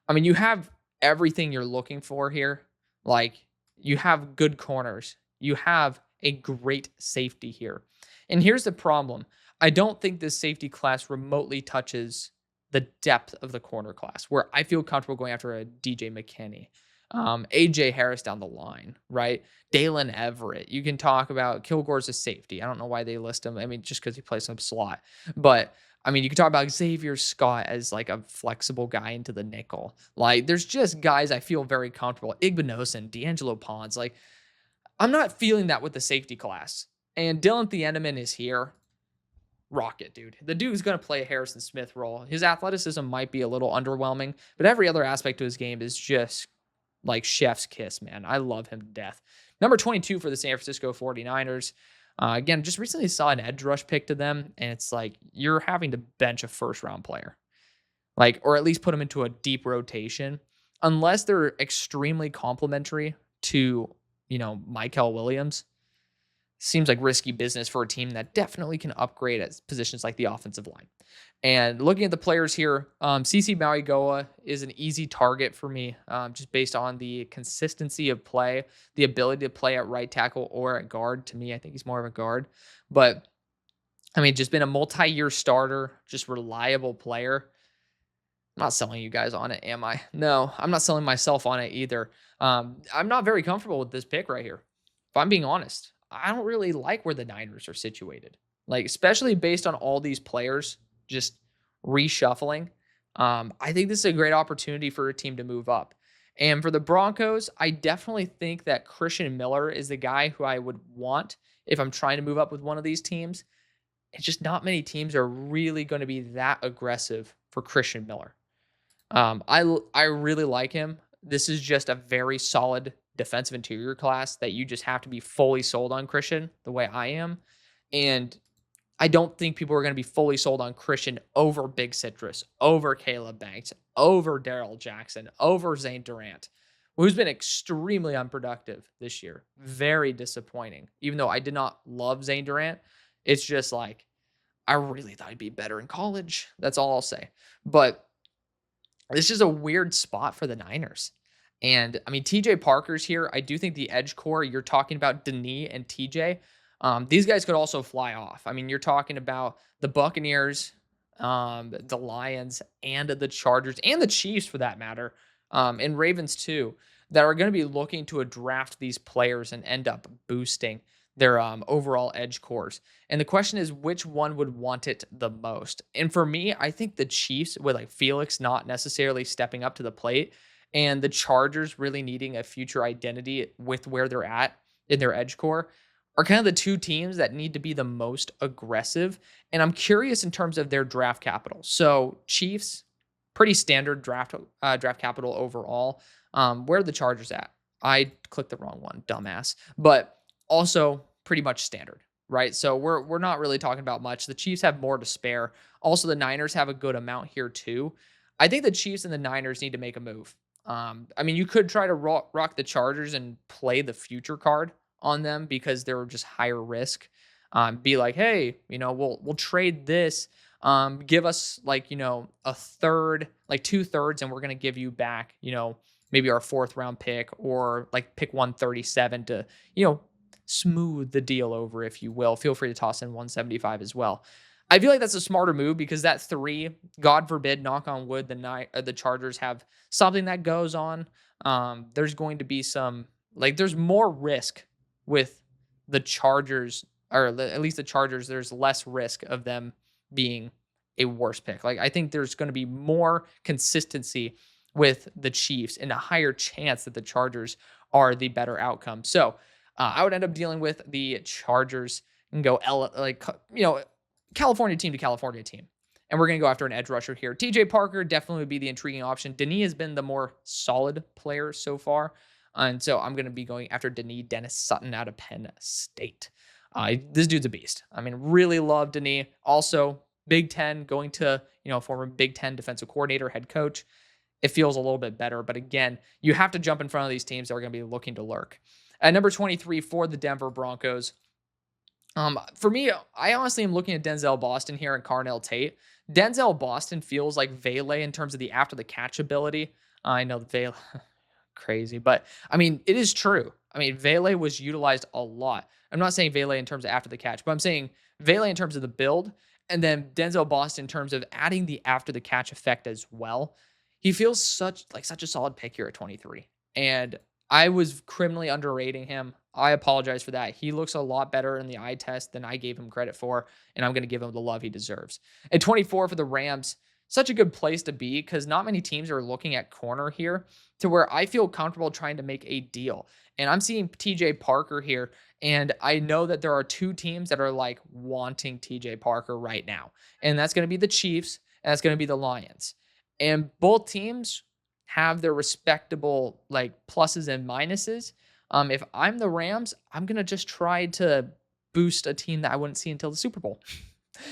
[SPEAKER 1] I mean, you have everything you're looking for here. Like, you have good corners. You have a great safety here. And here's the problem. I don't think this safety class remotely touches the depth of the corner class, where I feel comfortable going after a DJ McKinney, AJ Harris down the line, right? Dalen Everett. You can talk about Kilgore's a safety. I don't know why they list him. I mean, just because he plays some slot. But I mean, you can talk about Xavier Scott as like a flexible guy into the nickel. Like, there's just guys I feel very comfortable. Igbinosun, D'Angelo Pons. Like, I'm not feeling that with the safety class. And Dylan Thieneman is here. Rock it, dude. The dude's going to play a Harrison Smith role. His athleticism might be a little underwhelming, but every other aspect to his game is just like chef's kiss, man. I love him to death. Number 22 for the San Francisco 49ers. Again, just recently saw an edge rush pick to them, and it's like you're having to bench a first round player, like, or at least put them into a deep rotation, unless they're extremely complimentary to, Michael Williams. Seems like risky business for a team that definitely can upgrade at positions like the offensive line. And looking at the players here, CC Mauigoa is an easy target for me, just based on the consistency of play, the ability to play at right tackle or at guard. To me, I think he's more of a guard. But, just been a multi-year starter, just reliable player. I'm not selling you guys on it, am I? No, I'm not selling myself on it either. I'm not very comfortable with this pick right here. If I'm being honest, I don't really like where the Niners are situated. Like, especially based on all these players just reshuffling. I think this is a great opportunity for a team to move up. And for the Broncos, I definitely think that Christian Miller is the guy who I would want if I'm trying to move up with one of these teams. It's just not many teams are really going to be that aggressive for Christian Miller. I really like him. This is just a very solid defensive interior class that you just have to be fully sold on Christian the way I am. And I don't think people are going to be fully sold on Christian over Big Citrus, over Caleb Banks, over Darrell Jackson, over Zane Durant, who's been extremely unproductive this year. Very disappointing. Even though I did not love Zane Durant, it's just like, I really thought he'd be better in college. That's all I'll say. But this is a weird spot for the Niners. And TJ Parker's here. I do think the edge core, you're talking about Denis and TJ. These guys could also fly off. You're talking about the Buccaneers, the Lions, and the Chargers, and the Chiefs for that matter, and Ravens too, that are going to be looking to draft these players and end up boosting their overall edge cores. And the question is, which one would want it the most? And for me, I think the Chiefs, with like Felix not necessarily stepping up to the plate, and the Chargers really needing a future identity with where they're at in their edge core, are kind of the two teams that need to be the most aggressive. And I'm curious in terms of their draft capital. So Chiefs, pretty standard draft capital overall. Where are the Chargers at? I clicked the wrong one, dumbass. But also pretty much standard, right? So we're not really talking about much. The Chiefs have more to spare. Also, the Niners have a good amount here too. I think the Chiefs and the Niners need to make a move. You could try to rock the Chargers and play the future card on them because they're just higher risk. Be like, hey, we'll trade this. Give us a third, like 2/3, and we're gonna give you back, maybe our 4th round pick, or like pick 137 to, smooth the deal over, if you will. Feel free to toss in 175 as well. I feel like that's a smarter move because that 3, God forbid, knock on wood, the Chargers have something that goes on. There's going to be there's more risk with the Chargers, or at least the Chargers. There's less risk of them being a worse pick. I think there's going to be more consistency with the Chiefs and a higher chance that the Chargers are the better outcome. So I would end up dealing with the Chargers and go California team to California team. And we're going to go after an edge rusher here. TJ Parker definitely would be the intriguing option. Denis has been the more solid player so far. And so I'm going to be going after Dennis Sutton out of Penn State. This dude's a beast. Really love Denis. Also, Big Ten, going to, former Big Ten defensive coordinator, head coach. It feels a little bit better. But again, you have to jump in front of these teams that are going to be looking to lurk. At number 23 for the Denver Broncos. For me, I honestly am looking at Denzel Boston here and Carnell Tate. Denzel Boston feels like Vele in terms of the after the catch ability. I know Vele, crazy, but it is true. Vele was utilized a lot. I'm not saying Vele in terms of after the catch, but I'm saying Vele in terms of the build, and then Denzel Boston in terms of adding the after the catch effect as well. He feels such a solid pick here at 23. And I was criminally underrating him. I apologize for that. He looks a lot better in the eye test than I gave him credit for, and I'm going to give him the love he deserves. At 24 for the Rams, such a good place to be because not many teams are looking at corner here to where I feel comfortable trying to make a deal. And I'm seeing TJ Parker here. And I know that there are two teams that are like wanting TJ Parker right now. And that's going to be the Chiefs and that's going to be the Lions. And both teams have their respectable like pluses and minuses. If I'm the Rams, I'm going to just try to boost a team that I wouldn't see until the Super Bowl.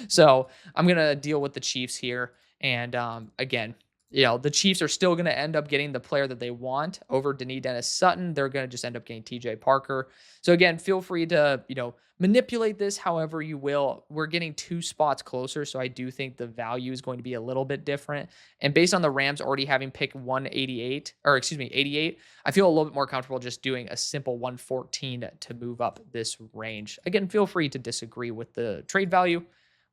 [SPEAKER 1] So I'm going to deal with the Chiefs here. And again, the Chiefs are still going to end up getting the player that they want over Denis Dennis Sutton. They're going to just end up getting TJ Parker. So again, feel free to, manipulate this however you will. We're getting 2 spots closer. So I do think the value is going to be a little bit different. And based on the Rams already having picked 88, I feel a little bit more comfortable just doing a simple 114 to move up this range. Again, feel free to disagree with the trade value.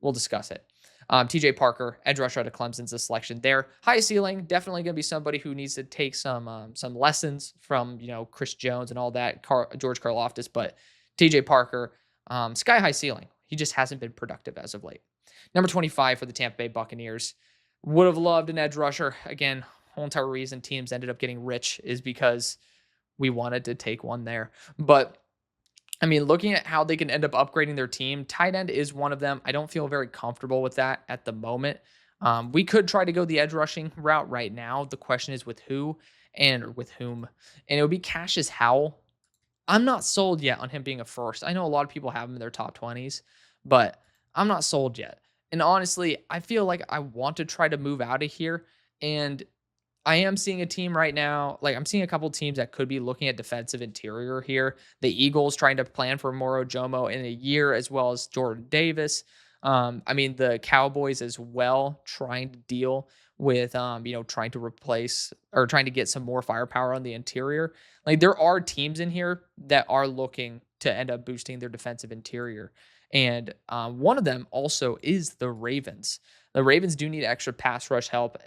[SPEAKER 1] We'll discuss it. TJ Parker, edge rusher out of Clemson's the selection there. High ceiling, definitely going to be somebody who needs to take some lessons from Chris Jones and all that, George Karlaftis. But TJ Parker, sky high ceiling. He just hasn't been productive as of late. Number 25 for the Tampa Bay Buccaneers. Would have loved an edge rusher. Again, whole entire reason teams ended up getting rich is because we wanted to take one there. But looking at how they can end up upgrading their team, tight end is one of them. I don't feel very comfortable with that at the moment. We could try to go the edge rushing route right now. The question is with who and with whom. And it would be Cassius Howell. I'm not sold yet on him being a first. I know a lot of people have him in their top 20s, but I'm not sold yet. And honestly, I feel like I want to try to move out of here. And I am seeing a team right now, like I'm seeing a couple teams that could be looking at defensive interior here. The Eagles trying to plan for Moro Jomo in a year, as well as Jordan Davis. The Cowboys as well, trying to deal with, trying to replace or trying to get some more firepower on the interior. Like there are teams in here that are looking to end up boosting their defensive interior. And one of them also is the Ravens. The Ravens do need extra pass rush help,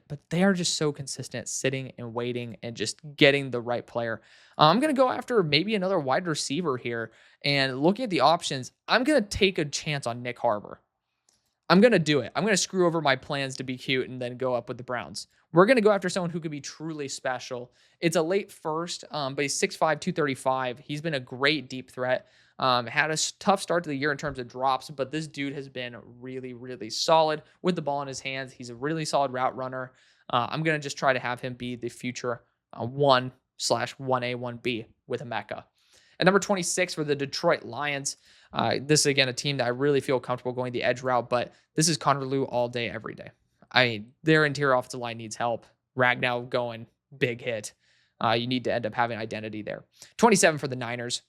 [SPEAKER 1] but they are just so consistent sitting and waiting and just getting the right player. I'm going to go after maybe another wide receiver here. And looking at the options, I'm going to take a chance on Nick Harbor. I'm going to do it. I'm going to screw over my plans to be cute and then go up with the Browns. We're going to go after someone who could be truly special. It's a late first, but he's 6'5", 235. He's been a great deep threat. Had a tough start to the year in terms of drops, but this dude has been really, really solid with the ball in his hands. He's a really solid route runner. I'm going to just try to have him be the future 1/1A, 1B with a Mecca. At number 26 for the Detroit Lions, this is, again, a team that I really feel comfortable going the edge route, but this is Connor Lew all day, every day. Their interior offensive line needs help. Ragnow going big hit. You need to end up having identity there. 27 for the Niners.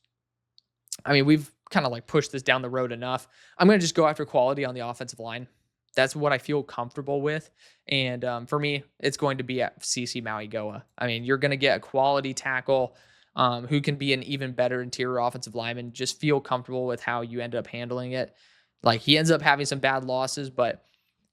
[SPEAKER 1] We've kind of like pushed this down the road enough. I'm going to just go after quality on the offensive line. That's what I feel comfortable with. And for me, it's going to be at CC Mauigoa. You're going to get a quality tackle who can be an even better interior offensive lineman. Just feel comfortable with how you end up handling it. Like he ends up having some bad losses, but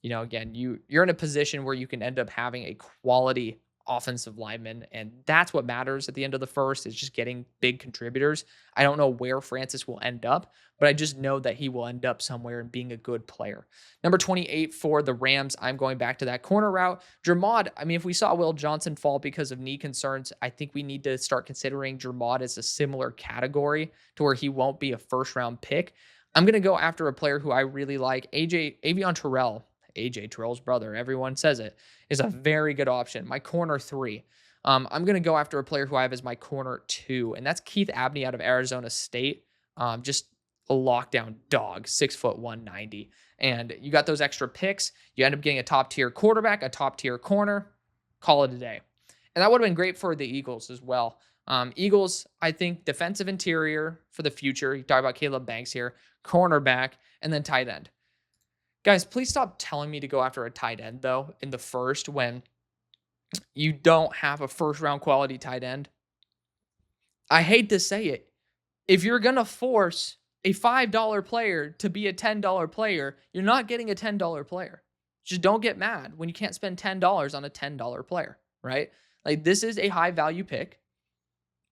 [SPEAKER 1] again, you're in a position where you can end up having a quality offensive lineman, and that's what matters at the end of the first, is just getting big contributors. I don't know where Francis will end up, but I just know that he will end up somewhere and being a good player. Number 28 for the Rams, I'm going back to that corner route. Jermod, if we saw Will Johnson fall because of knee concerns, I think we need to start considering Jermod as a similar category to where he won't be a first-round pick. I'm going to go after a player who I really like, Avion Terrell. AJ Terrell's brother, everyone says it, is a very good option. My corner 3. I'm going to go after a player who I have as my corner 2, and that's Keith Abney out of Arizona State. Just a lockdown dog, 6'1", 190. And you got those extra picks. You end up getting a top-tier quarterback, a top-tier corner. Call it a day. And that would have been great for the Eagles as well. Eagles, I think, defensive interior for the future. You talk about Caleb Banks here, cornerback, and then tight end. Guys, please stop telling me to go after a tight end, though, in the first when you don't have a first-round quality tight end. I hate to say it. If you're going to force a $5 player to be a $10 player, you're not getting a $10 player. Just don't get mad when you can't spend $10 on a $10 player, right? Like, this is a high-value pick.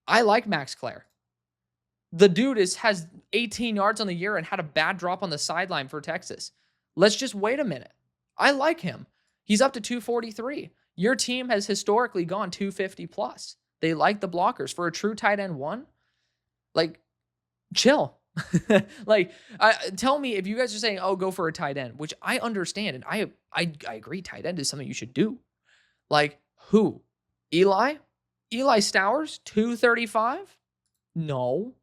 [SPEAKER 1] I like Max Clare. The dude has 18 yards on the year and had a bad drop on the sideline for Texas. Let's just wait a minute. I like him. He's up to 243. Your team has historically gone 250 plus. They like the blockers for a true tight end one. Like, chill. Like, tell me if you guys are saying, "Oh, go for a tight end," which I understand, and I agree. Tight end is something you should do. Like, who? Eli Stowers, 235? No.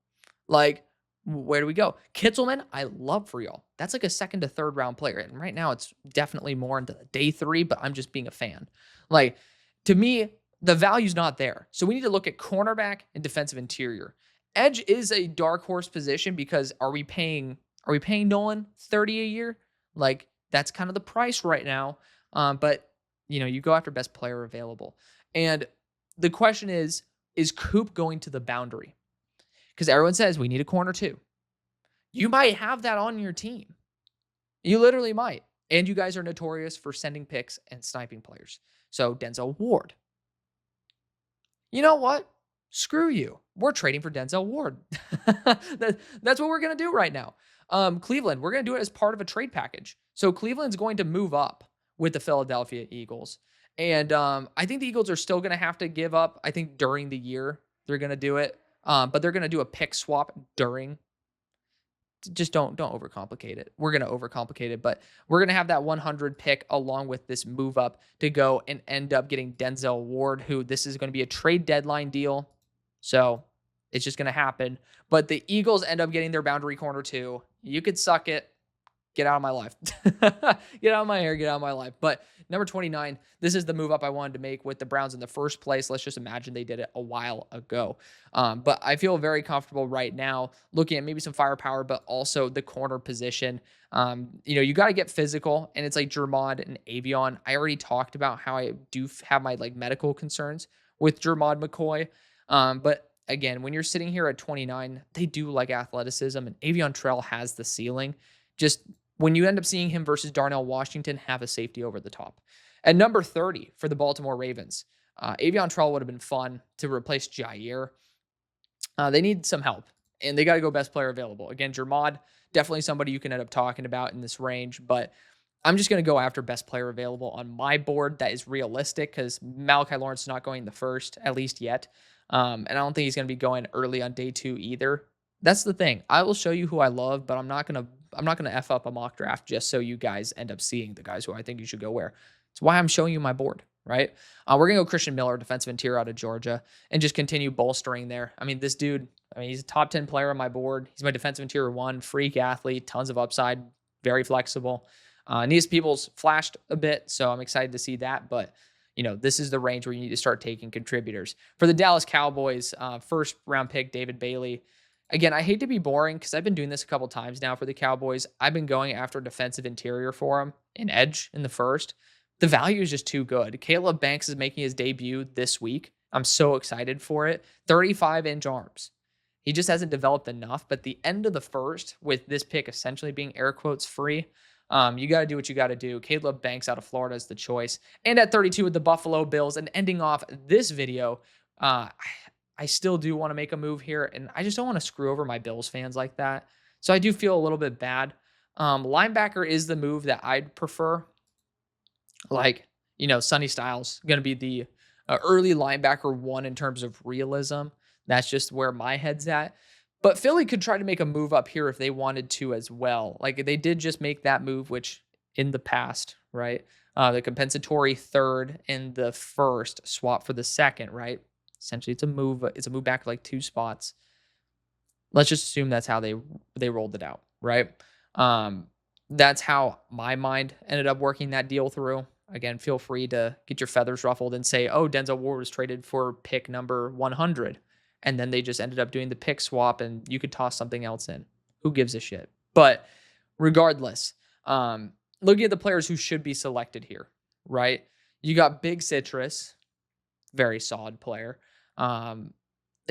[SPEAKER 1] Like, where do we go? Kitzelman, I love for y'all. That's like a second to third round player. And right now it's definitely more into day 3, but I'm just being a fan. Like, to me, the value's not there. So we need to look at cornerback and defensive interior. Edge is a dark horse position because are we paying Nolan 30 a year? Like, that's kind of the price right now. But you go after best player available. And the question is Coop going to the boundary? Because everyone says we need a corner too. You might have that on your team. You literally might. And you guys are notorious for sending picks and sniping players. So Denzel Ward. You know what? Screw you. We're trading for Denzel Ward. That's what we're going to do right now. Cleveland, we're going to do it as part of a trade package. So Cleveland's going to move up with the Philadelphia Eagles. And I think the Eagles are still going to have to give up. I think during the year they're going to do it. But they're going to do a pick swap during. Just don't overcomplicate it. We're going to overcomplicate it, but we're going to have that 100 pick along with this move up to go and end up getting Denzel Ward, who this is going to be a trade deadline deal. So it's just going to happen. But the Eagles end up getting their boundary corner too. You could suck it. Get out of my life. Get out of my hair. Get out of my life. But number 29, this is the move up I wanted to make with the Browns in the first place. Let's just imagine they did it a while ago. But I feel very comfortable right now looking at maybe some firepower, but also the corner position. You got to get physical, and it's like Jermod and Avion. I already talked about how I do have my medical concerns with Jermod McCoy. But again, when you're sitting here at 29, they do like athleticism, and Avion Trell has the ceiling. Just when you end up seeing him versus Darnell Washington, have a safety over the top. At number 30 for the Baltimore Ravens, Avion Trell would have been fun to replace Jair. They need some help, and they got to go best player available. Again, Jermod, definitely somebody you can end up talking about in this range, but I'm just going to go after best player available on my board that is realistic because Malachi Lawrence is not going the first, at least yet. And I don't think he's going to be going early on day 2 either. That's the thing. I will show you who I love, but I'm not going to F up a mock draft just so you guys end up seeing the guys who I think you should go where. It's why I'm showing you my board, right? We're going to go Christian Miller, defensive interior out of Georgia, and just continue bolstering there. I mean, this dude, he's a top 10 player on my board. He's my defensive interior 1, freak athlete, tons of upside, very flexible. Nees Peoples flashed a bit, so I'm excited to see that, but this is the range where you need to start taking contributors. For the Dallas Cowboys, first round pick, David Bailey. Again, I hate to be boring because I've been doing this a couple times now for the Cowboys. I've been going after a defensive interior for him, an edge in the first. The value is just too good. Caleb Banks is making his debut this week. I'm so excited for it. 35-inch arms. He just hasn't developed enough, but the end of the first, with this pick essentially being air quotes free, you got to do what you got to do. Caleb Banks out of Florida is the choice. And at 32 with the Buffalo Bills, and ending off this video, I still do want to make a move here, and I just don't want to screw over my Bills fans like that. So I do feel a little bit bad. Linebacker is the move that I'd prefer. Sonny Styles going to be the early linebacker 1 in terms of realism. That's just where my head's at. But Philly could try to make a move up here if they wanted to as well. Like they did just make that move, which in the past, right? The compensatory 3rd and the 1st swap for the 2nd, right? Essentially, it's a move back like 2 spots. Let's just assume that's how they rolled it out, right? That's how my mind ended up working that deal through. Again, feel free to get your feathers ruffled and say, oh, Denzel Ward was traded for pick number 100. And then they just ended up doing the pick swap and you could toss something else in. Who gives a shit? But regardless, looking at the players who should be selected here, right? You got Big Citrus, very solid player. And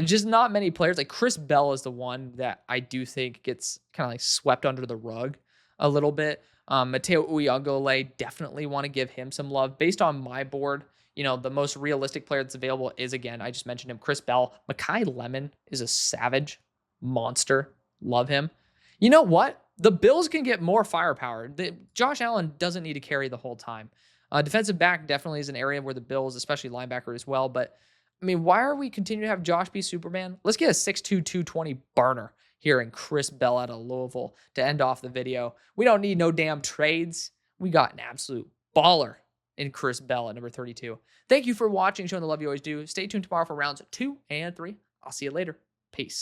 [SPEAKER 1] just not many players. Like Chris Bell is the one that I do think gets kind of like swept under the rug a little bit. Mateo Uyunglele, definitely want to give him some love. Based on my board, the most realistic player that's available is, again, I just mentioned him, Chris Bell. Mekhi Lemon is a savage monster. Love him. You know what? The Bills can get more firepower. Josh Allen doesn't need to carry the whole time. Defensive back definitely is an area where the Bills, especially linebacker as well. But I mean, why are we continuing to have Josh be Superman? Let's get a 6'2", 220 burner here in Chris Bell out of Louisville to end off the video. We don't need no damn trades. We got an absolute baller in Chris Bell at number 32. Thank you for watching, showing the love you always do. Stay tuned tomorrow for rounds 2 and 3. I'll see you later. Peace.